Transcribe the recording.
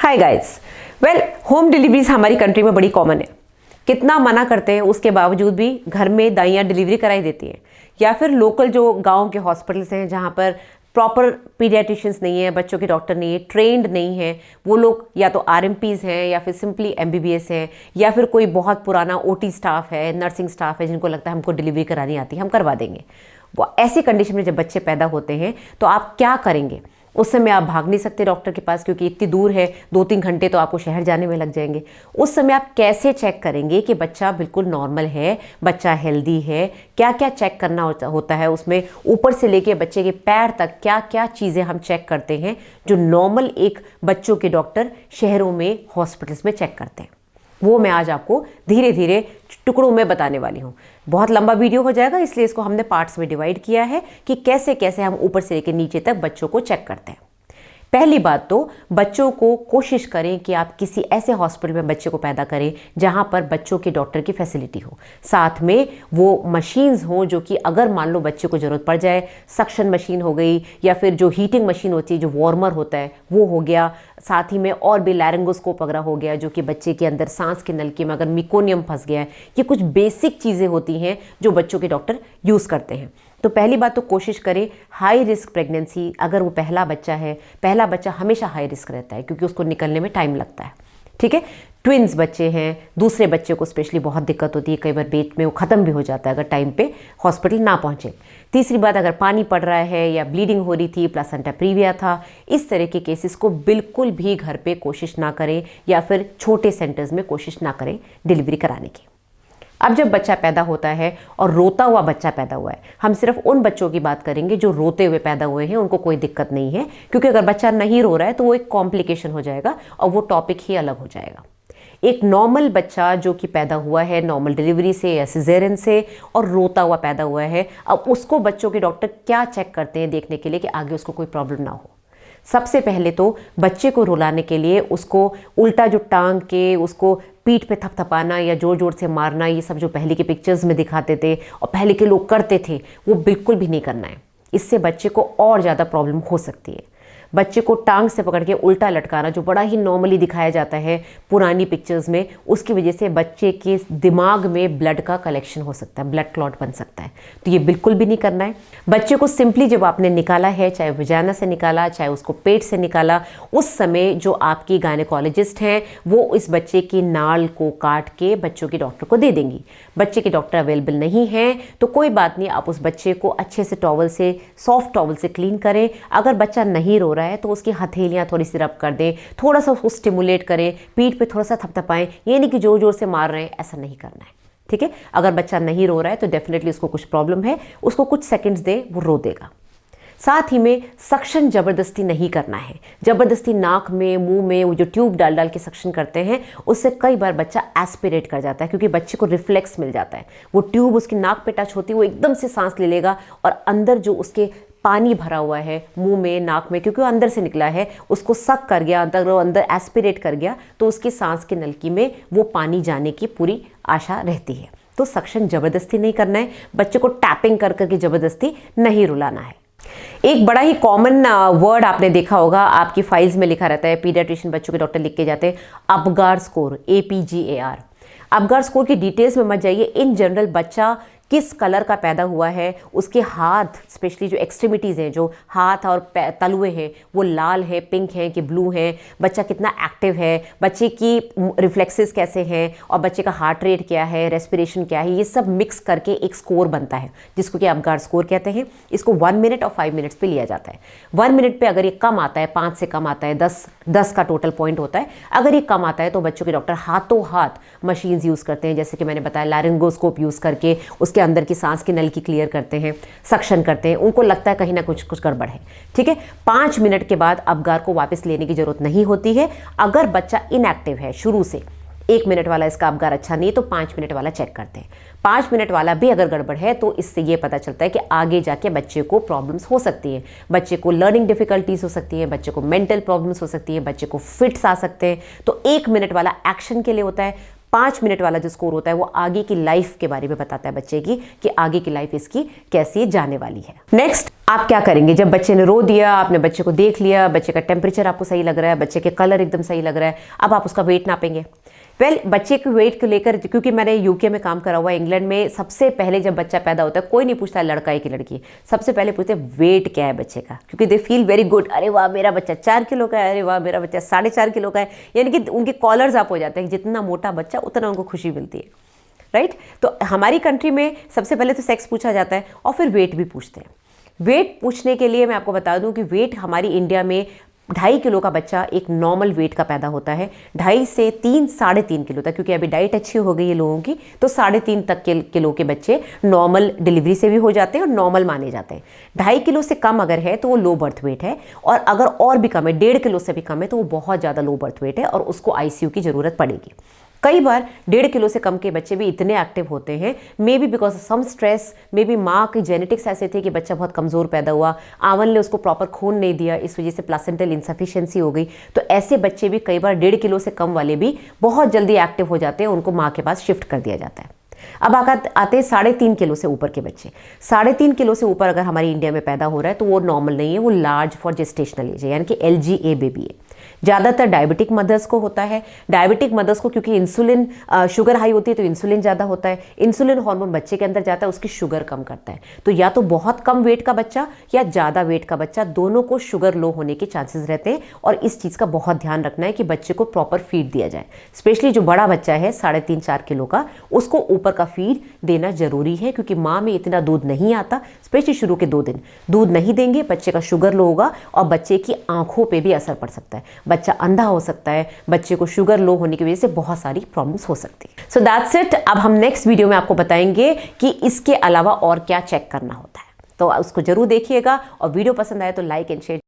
Hi guys. Well, home deliveries हमारी country में बड़ी कॉमन है। कितना मना करते हैं उसके बावजूद भी घर में दाइयाँ डिलीवरी कराई देती हैं, या फिर लोकल जो गांव के हॉस्पिटल्स हैं जहां पर प्रॉपर पीडियाट्रिशियंस नहीं है, बच्चों के डॉक्टर नहीं है, ट्रेंड नहीं है, वो लोग या तो आरएमपीज हैं या फिर सिंपली एमबीबीएस हैं, या फिर कोई बहुत पुराना ओटी स्टाफ है, नर्सिंग स्टाफ है, जिनको लगता है हमको डिलीवरी करानी आती है, हम करवा देंगे। वो ऐसी कंडीशन में जब बच्चे पैदा होते हैं तो आप क्या करेंगे? उस समय आप भाग नहीं सकते डॉक्टर के पास, क्योंकि इतनी दूर है, 2-3 घंटे तो आपको शहर जाने में लग जाएंगे। उस समय आप कैसे चेक करेंगे कि बच्चा बिल्कुल नॉर्मल है, बच्चा हेल्दी है? क्या क्या चेक करना होता है उसमें, ऊपर से लेके बच्चे के पैर तक क्या क्या चीज़ें हम चेक करते हैं जो नॉर्मल एक बच्चों के डॉक्टर शहरों में हॉस्पिटल्स में चेक करते हैं, वो मैं आज आपको धीरे धीरे टुकड़ों में बताने वाली हूँ। बहुत लंबा वीडियो हो जाएगा, इसलिए इसको हमने पार्ट्स में डिवाइड किया है कि कैसे कैसे हम ऊपर से लेकर नीचे तक बच्चों को चेक करते हैं। पहली बात तो बच्चों को कोशिश करें कि आप किसी ऐसे हॉस्पिटल में बच्चे को पैदा करें जहां पर बच्चों के डॉक्टर की फैसिलिटी हो, साथ में वो मशीन्स हो जो कि अगर मान लो बच्चे को ज़रूरत पड़ जाए, सक्शन मशीन हो गई या फिर जो हीटिंग मशीन होती है, जो वार्मर होता है वो हो गया, साथ ही में और भी लैरिंगोस्कोप वगैरह हो गया जो कि बच्चे के अंदर सांस के नलके में अगर मिकोनियम फंस गया है। ये कुछ बेसिक चीज़ें होती हैं जो बच्चों के डॉक्टर यूज़ करते हैं। तो पहली बात तो कोशिश करें, हाई रिस्क प्रेगनेंसी, अगर वो पहला बच्चा है, पहला बच्चा हमेशा हाई रिस्क रहता है क्योंकि उसको निकलने में टाइम लगता है, ठीक है। ट्विन्स बच्चे हैं, दूसरे बच्चे को स्पेशली बहुत दिक्कत होती है, कई बार पेट में वो ख़त्म भी हो जाता है अगर टाइम पे हॉस्पिटल ना पहुँचे। तीसरी बात, अगर पानी पड़ रहा है या ब्लीडिंग हो रही थी, प्लासेंटा प्रीविया था, इस तरह के केसेस को बिल्कुल भी घर पे कोशिश ना करें या फिर छोटे सेंटर्स में कोशिश ना करें डिलीवरी कराने की। अब जब बच्चा पैदा होता है और रोता हुआ बच्चा पैदा हुआ है, हम सिर्फ उन बच्चों की बात करेंगे जो रोते हुए पैदा हुए हैं, उनको कोई दिक्कत नहीं है, क्योंकि अगर बच्चा नहीं रो रहा है तो वो एक कॉम्प्लिकेशन हो जाएगा और वो टॉपिक ही अलग हो जाएगा। एक नॉर्मल बच्चा जो कि पैदा हुआ है नॉर्मल डिलीवरी से या सिजेरियन से और रोता हुआ पैदा हुआ है, अब उसको बच्चों के डॉक्टर क्या चेक करते हैं देखने के लिए कि आगे उसको कोई प्रॉब्लम ना हो। सबसे पहले तो बच्चे को रुलाने के लिए उसको उल्टा जो टांग के उसको पीठ पे थपथपाना या जोर जोर से मारना, ये सब जो पहले के पिक्चर्स में दिखाते थे और पहले के लोग करते थे, वो बिल्कुल भी नहीं करना है। इससे बच्चे को और ज़्यादा प्रॉब्लम हो सकती है। बच्चे को टांग से पकड़ के उल्टा लटकाना, जो बड़ा ही नॉर्मली दिखाया जाता है पुरानी पिक्चर्स में, उसकी वजह से बच्चे के दिमाग में ब्लड का कलेक्शन हो सकता है, ब्लड क्लॉट बन सकता है, तो ये बिल्कुल भी नहीं करना है। बच्चे को सिंपली जब आपने निकाला है, चाहे वजाना से निकाला चाहे उसको पेट से निकाला, उस समय जो आपकी गायनेकोलॉजिस्ट हैं वो इस बच्चे की नाल को काट के बच्चों के डॉक्टर को दे देंगी। बच्चे के डॉक्टर अवेलेबल नहीं हैं तो कोई बात नहीं, आप उस बच्चे को अच्छे से टॉवल से, सॉफ्ट टॉवल से क्लीन करें। अगर बच्चा नहीं रो रहा है तो उसकी हथेलियाँ थोड़ी सी रब कर दें, थोड़ा सा उसको स्टिमुलेट करें, पीठ पे थोड़ा सा थपथपाएं, ये नहीं कि जोर जोर से मार रहे हैं, ऐसा नहीं करना है, ठीक है। अगर बच्चा नहीं रो रहा है तो डेफिनेटली उसको कुछ प्रॉब्लम है, उसको कुछ सेकंड्स दे, वो रो देगा। साथ ही में सक्शन जबरदस्ती नहीं करना है। जबरदस्ती नाक में, मुंह में वो जो ट्यूब डाल डाल के सक्शन करते हैं, उससे कई बार बच्चा एस्पिरेट कर जाता है, क्योंकि बच्चे को रिफ्लेक्स मिल जाता है। वो ट्यूब उसकी नाक पे टच होती है, वो एकदम से सांस ले लेगा और अंदर जो उसके पानी भरा हुआ है मुंह में, नाक में, क्योंकि वो अंदर से निकला है, उसको सक कर गया, अंदर एस्पिरेट कर गया, तो उसकी सांस की नलकी में वो पानी जाने की पूरी आशा रहती है। तो सक्शन जबरदस्ती नहीं करना है, बच्चे को टैपिंग कर करके जबरदस्ती नहीं रुलाना है। एक बड़ा ही कॉमन वर्ड आपने देखा होगा, आपकी फाइल्स में लिखा रहता है, पीडियाट्रिशियन बच्चों के डॉक्टर लिख के जाते हैं, Apgar score, APGAR। Apgar score की डिटेल्स में मत जाइए। इन जनरल बच्चा किस कलर का पैदा हुआ है, उसके हाथ, स्पेशली जो एक्सट्रीमिटीज़ हैं, जो हाथ और तलुए हैं, वो लाल है, पिंक है कि ब्लू है, बच्चा कितना एक्टिव है, बच्चे की रिफ्लेक्सेस कैसे हैं और बच्चे का हार्ट रेट क्या है, रेस्पिरेशन क्या है, ये सब मिक्स करके एक स्कोर बनता है जिसको कि अपगार स्कोर कहते हैं। इसको 1 मिनट और 5 मिनट्स पे लिया जाता है। 1 मिनट पे अगर ये कम आता है, 5 से कम आता है, 10 का टोटल पॉइंट होता है, अगर ये कम आता है तो बच्चों के डॉक्टर हाथों हाथ मशीन्स यूज़ करते हैं, जैसे कि मैंने बताया लैरिंगोस्कोप यूज़ करके उसके अंदर की सांस की नल की क्लियर करते हैं, सक्शन करते हैं। उनको लगता है कहीं ना कुछ गड़बड़ है, ठीक है। 5 मिनट के बाद अपगार को वापस लेने की जरूरत नहीं होती है। अगर बच्चा इनएक्टिव है शुरू से, 1 मिनट वाला इसका अपगार अच्छा नहीं है तो 5 मिनट वाला चेक करते हैं। 5 मिनट वाला भी अगर गड़बड़ है तो इससे ये पता चलता है कि आगे जाके बच्चे को प्रॉब्लम्स हो सकती हैं, बच्चे को लर्निंग डिफिकल्टीज हो सकती है, बच्चे को मेंटल प्रॉब्लम्स हो सकती है, बच्चे को फिट्स आ सकते हैं। तो 1 मिनट वाला एक्शन के लिए होता है, 5 मिनट वाला जो स्कोर होता है वो आगे की लाइफ के बारे में बताता है बच्चे की, कि आगे की लाइफ इसकी कैसी जाने वाली है। नेक्स्ट, आप क्या करेंगे जब बच्चे ने रो दिया, आपने बच्चे को देख लिया, बच्चे का टेम्परेचर आपको सही लग रहा है, बच्चे के कलर एकदम सही लग रहा है, अब आप उसका वेट नापेंगे। बच्चे के वेट को लेकर, क्योंकि मैंने यूके में काम करा हुआ है, इंग्लैंड में सबसे पहले जब बच्चा पैदा होता है कोई नहीं पूछता है लड़का है कि लड़की, सबसे पहले पूछते हैं वेट क्या है बच्चे का, क्योंकि दे फील वेरी गुड, अरे वाह मेरा बच्चा 4 किलो का है, अरे वाह मेरा बच्चा 4.5 किलो का है, यानी कि उनके कॉलर्स अप हो जाते हैं, जितना मोटा बच्चा उतना उनको खुशी मिलती है, राइट। तो हमारी कंट्री में सबसे पहले तो सेक्स पूछा जाता है और फिर वेट भी पूछते हैं। वेट पूछने के लिए मैं आपको बता दूं कि वेट हमारी इंडिया में 2.5 किलो का बच्चा एक नॉर्मल वेट का पैदा होता है, 2.5 से 3, 3.5 किलो तक, क्योंकि अभी डाइट अच्छी हो गई है लोगों की, तो 3.5 तक के किलो के बच्चे नॉर्मल डिलीवरी से भी हो जाते हैं और नॉर्मल माने जाते हैं। 2.5 किलो से कम अगर है तो वो लो बर्थ वेट है, और अगर और भी कम है, 1.5 किलो से भी कम है, तो वो बहुत ज़्यादा लो बर्थ वेट है और उसको आईसीयू की ज़रूरत पड़ेगी। कई बार 1.5 किलो से कम के बच्चे भी इतने एक्टिव होते हैं, may be because of some stress, may be माँ की जेनेटिक्स ऐसे थे कि बच्चा बहुत कमज़ोर पैदा हुआ, आवन ने उसको प्रॉपर खून नहीं दिया, इस वजह से प्लासेंटल इंसफिशिएंसी हो गई। तो ऐसे बच्चे भी कई बार 1.5 किलो से कम वाले भी बहुत जल्दी एक्टिव हो जाते हैं, उनको माँ के पास शिफ्ट कर दिया जाता है। अब आते हैं 3.5 किलो से ऊपर के बच्चे। 3.5 किलो से ऊपर अगर हमारी इंडिया में पैदा हो रहा है तो वो नॉर्मल नहीं है, वो लार्ज फॉर जेस्टेशनल एज है, यानी कि LGA बेबी है। ज़्यादातर डायबिटिक मदर्स को होता है। डायबिटिक मदर्स को क्योंकि इंसुलिन शुगर हाई होती है तो इंसुलिन ज़्यादा होता है, इंसुलिन हार्मोन बच्चे के अंदर जाता है, उसकी शुगर कम करता है। तो या तो बहुत कम वेट का बच्चा या ज़्यादा वेट का बच्चा, दोनों को शुगर लो होने के चांसेस रहते हैं। और इस चीज़ का बहुत ध्यान रखना है कि बच्चे को प्रॉपर फीड दिया जाए, स्पेशली जो बड़ा बच्चा है 3.5-4 किलो का, उसको ऊपर का फीड देना जरूरी है, क्योंकि माँ में इतना दूध नहीं आता, स्पेशली शुरू के 2 दिन दूध नहीं देंगे, बच्चे का शुगर लो होगा और बच्चे की आंखों पे भी असर पड़ सकता है, बच्चा अंधा हो सकता है, बच्चे को शुगर लो होने की वजह से बहुत सारी प्रॉब्लम्स हो सकती है। So that's it. अब हम नेक्स्ट वीडियो में आपको बताएंगे कि इसके अलावा और क्या चेक करना होता है, तो उसको जरूर देखिएगा और वीडियो पसंद आए तो लाइक एंड शेयर